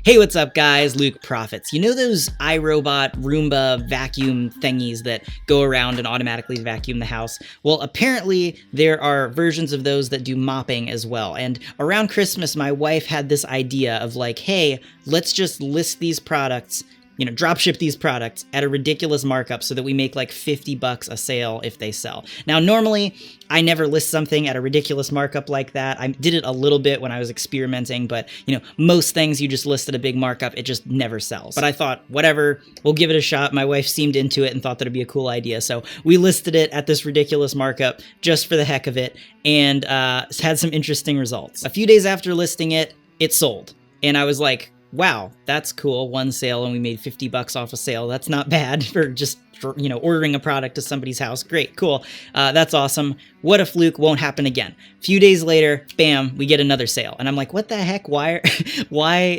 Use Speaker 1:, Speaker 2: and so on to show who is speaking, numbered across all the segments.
Speaker 1: Hey, what's up guys? Luke Profits. You know those iRobot Roomba vacuum thingies that go around and automatically vacuum the house? Well, apparently there are versions of those that do mopping as well. And around Christmas, my wife had this idea of like, hey, let's just list these products, dropship these products at a ridiculous markup so that we make like $50 a sale if they sell. Now, normally I never list something at a ridiculous markup like that. I did it a little bit when I was experimenting, but most things you just list at a big markup, it just never sells. But I thought, whatever, we'll give it a shot. My wife seemed into it and thought that it'd be a cool idea. So we listed it at this ridiculous markup just for the heck of it, and had some interesting results. A few days after listing it, it sold. And I was like, wow, that's cool. One sale and we made $50 off a sale. That's not bad for ordering a product to somebody's house. Great, cool. That's awesome. What a fluke, won't happen again. A few days later, bam, we get another sale. And I'm like, what the heck? Why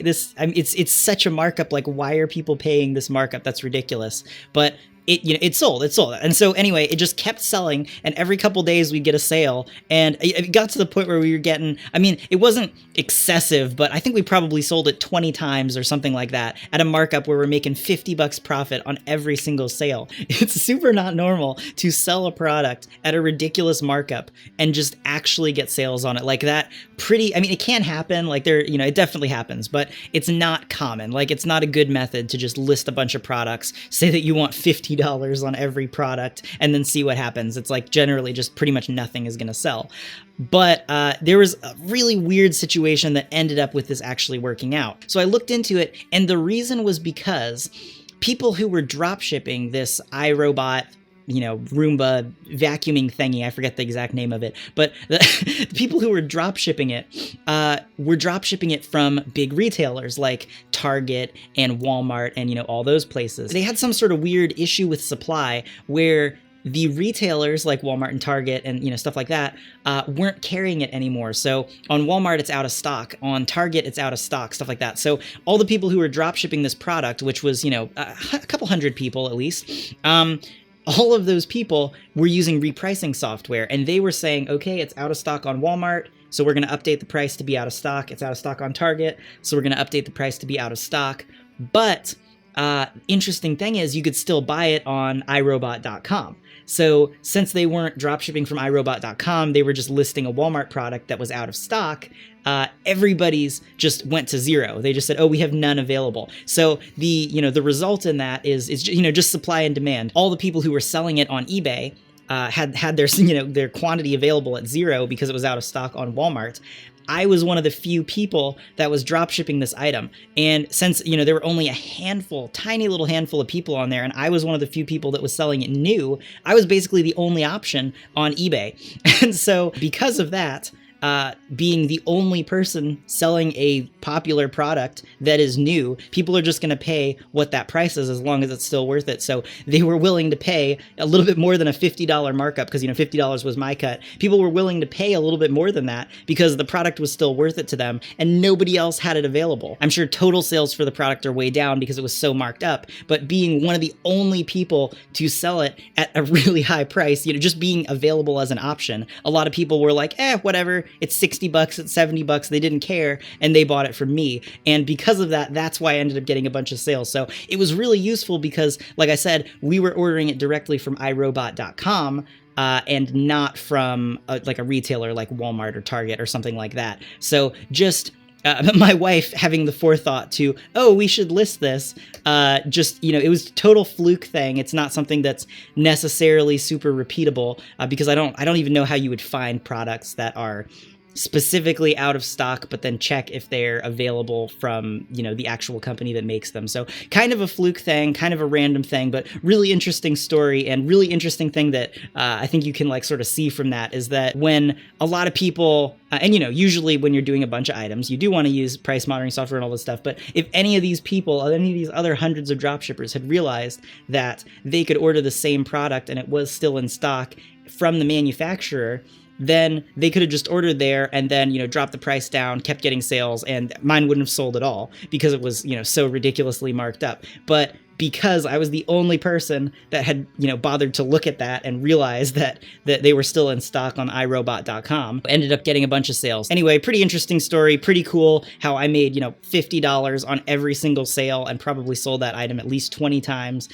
Speaker 1: this? I mean, it's such a markup. Like, why are people paying this markup? That's ridiculous. But it sold. And so anyway, it just kept selling, and every couple days we'd get a sale, and it got to the point where we were getting, it wasn't excessive, but I think we probably sold it 20 times or something like that at a markup where we're making $50 profit on every single sale. It's super not normal to sell a product at a ridiculous markup and just actually get sales on it like that. It can happen, like it definitely happens, but it's not common. Like, it's not a good method to just list a bunch of products, say that you want $50 on every product, and then see what happens. It's like generally just pretty much nothing is going to sell. But there was a really weird situation that ended up with this actually working out. So I looked into it, and the reason was because people who were drop shipping this iRobot Roomba vacuuming thingy, I forget the exact name of it, but the people who were drop shipping it were drop shipping it from big retailers like Target and Walmart and all those places. They had some sort of weird issue with supply where the retailers like Walmart and Target and stuff like that weren't carrying it anymore. So on Walmart, it's out of stock. On Target, it's out of stock, stuff like that. So all the people who were drop shipping this product, which was a couple hundred people at least, all of those people were using repricing software, and they were saying, okay, it's out of stock on Walmart, so we're going to update the price to be out of stock. It's out of stock on Target, so we're going to update the price to be out of stock. But interesting thing is you could still buy it on iRobot.com. So since they weren't dropshipping from iRobot.com, they were just listing a Walmart product that was out of stock. Everybody's just went to zero. They just said, oh, we have none available. So the result in that is just supply and demand. All the people who were selling it on eBay had their quantity available at zero because it was out of stock on Walmart. I was one of the few people that was drop shipping this item. And since, there were only a tiny little handful of people on there, and I was one of the few people that was selling it new, I was basically the only option on eBay. And so because of that, being the only person selling a popular product that is new, people are just going to pay what that price is as long as it's still worth it. So they were willing to pay a little bit more than a $50 markup because, $50 was my cut. People were willing to pay a little bit more than that because the product was still worth it to them and nobody else had it available. I'm sure total sales for the product are way down because it was so marked up, but being one of the only people to sell it at a really high price, just being available as an option, a lot of people were like, whatever. It's $60, it's $70, they didn't care, and they bought it from me. And because of that, that's why I ended up getting a bunch of sales. So it was really useful because, like I said, we were ordering it directly from iRobot.com and not from a retailer like Walmart or Target or something like that. So just my wife having the forethought to, we should list this, it was a total fluke thing. It's not something that's necessarily super repeatable because I don't even know how you would find products that are specifically out of stock, but then check if they're available from, the actual company that makes them. So kind of a fluke thing, kind of a random thing, but really interesting story, and really interesting thing that I think you can sort of see from that is that when a lot of people, usually when you're doing a bunch of items, you do want to use price monitoring software and all this stuff. But if any of these people, any of these other hundreds of dropshippers had realized that they could order the same product and it was still in stock from the manufacturer, then they could have just ordered there and then, dropped the price down, kept getting sales, and mine wouldn't have sold at all because it was, so ridiculously marked up. But because I was the only person that had, bothered to look at that and realize that they were still in stock on iRobot.com. Ended up getting a bunch of sales. Anyway, pretty interesting story, pretty cool how I made, $50 on every single sale and probably sold that item at least 20 times.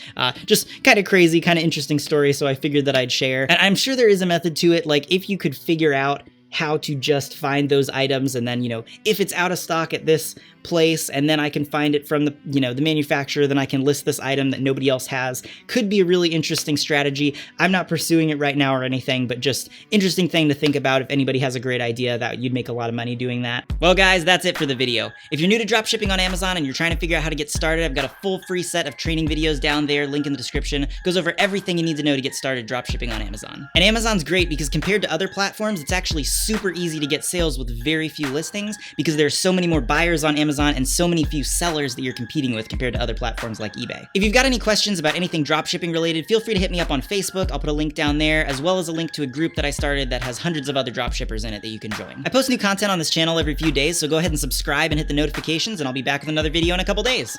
Speaker 1: Just kind of crazy, kind of interesting story, so I figured that I'd share. And I'm sure there is a method to it, like if you could figure out how to just find those items, and then, if it's out of stock at this place, and then I can find it from the, the manufacturer, then I can list this item that nobody else has. Could be a really interesting strategy. I'm not pursuing it right now or anything, but just interesting thing to think about if anybody has a great idea that you'd make a lot of money doing that. Well, guys, that's it for the video. If you're new to dropshipping on Amazon and you're trying to figure out how to get started, I've got a full free set of training videos down there, link in the description. Goes over everything you need to know to get started dropshipping on Amazon. And Amazon's great because compared to other platforms, it's actually super easy to get sales with very few listings because there's so many more buyers on Amazon and so many few sellers that you're competing with compared to other platforms like eBay. If you've got any questions about anything dropshipping related, feel free to hit me up on Facebook. I'll put a link down there, as well as a link to a group that I started that has hundreds of other dropshippers in it that you can join. I post new content on this channel every few days, so go ahead and subscribe and hit the notifications, and I'll be back with another video in a couple days.